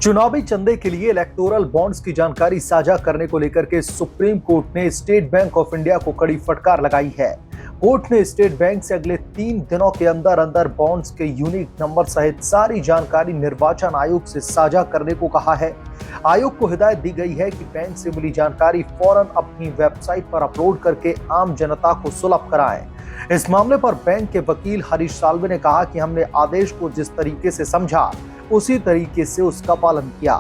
चुनावी चंदे के लिए इलेक्टोरल बॉन्ड्स की जानकारी साझा करने को लेकर के सुप्रीम कोर्ट ने स्टेट बैंक ऑफ इंडिया को कड़ी फटकार लगाई है। कोर्ट ने स्टेट बैंक से अगले 3 दिनों के अंदर अंदर बॉन्ड्स के यूनिक नंबर सहित सारी जानकारी निर्वाचन आयोग से साझा करने को कहा है। आयोग को हिदायत दी गई है कि बैंक से मिली जानकारी फौरन अपनी वेबसाइट पर अपलोड करके आम जनता को सुलभ कराएं। इस मामले पर बैंक के वकील हरीश साल्वे ने कहा कि हमने आदेश को जिस तरीके से समझा उसी तरीके से उसका पालन किया।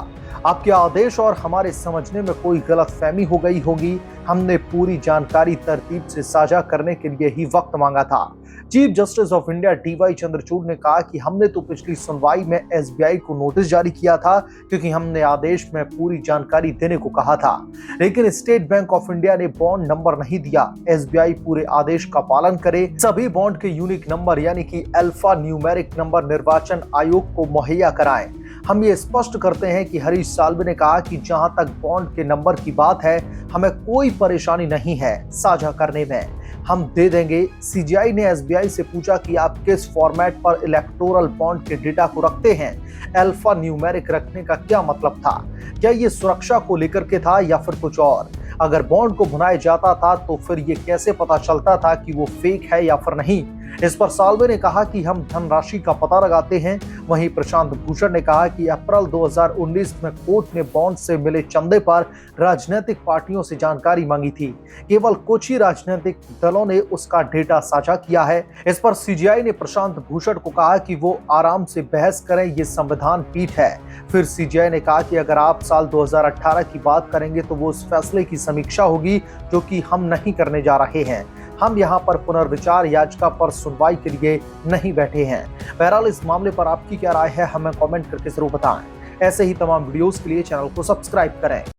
आपके आदेश और हमारे समझने में कोई गलतफहमी हो गई होगी। हमने पूरी जानकारी तरतीब से साझा करने के लिए ही वक्त मांगा था। Chief justice of India DY Chandrachud ने कहा कि हमने तो पिछली सुनवाई में SBI को नोटिस जारी किया था क्योंकि हमने आदेश में पूरी जानकारी देने को कहा था, लेकिन स्टेट बैंक ऑफ इंडिया ने बॉन्ड नंबर नहीं दिया। SBI पूरे आदेश का पालन करे, सभी बॉन्ड के यूनिक नंबर यानी कि अल्फा न्यूमेरिक नंबर निर्वाचन आयोग को मुहैया कराएं। हम ये स्पष्ट करते हैं कि हरीश साल्वे ने कहा कि जहां तक बॉन्ड के नंबर की बात है, हमें कोई परेशानी नहीं है साझा करने में, हम दे देंगे। CGI ने SBI से पूछा कि आप किस फॉर्मेट पर इलेक्टोरल बॉन्ड के डेटा को रखते हैं। अल्फा न्यूमेरिक रखने का क्या मतलब था? क्या ये सुरक्षा को लेकर के था या फिर कुछ और? अगर बॉन्ड को भुनाया जाता था तो फिर ये कैसे पता चलता था कि वो फेक है या फिर नहीं? इस पर साल्वे ने कहा कि हम धनराशि का पता लगाते हैं। वहीं प्रशांत भूषण ने कहा कि अप्रैल 2019 में कोर्ट ने बॉन्ड से मिले चंदे पर राजनीतिक पार्टियों से जानकारी मांगी थी। केवल कुछ ही राजनीतिक दलों ने उसका डेटा साझा किया है। इस पर CGI ने प्रशांत भूषण को कहा कि वो आराम से बहस करें, ये संविधान पीठ है। फिर CGI ने कहा कि अगर आप साल 2018 की बात करेंगे तो वो उस फैसले की समीक्षा होगी जो कि हम नहीं करने जा रहे हैं। हम यहाँ पर पुनर्विचार याचिका पर सुनवाई के लिए नहीं बैठे हैं। बहरहाल इस मामले पर आपकी क्या राय है, हमें कमेंट करके जरूर बताएं। ऐसे ही तमाम वीडियोस के लिए चैनल को सब्सक्राइब करें।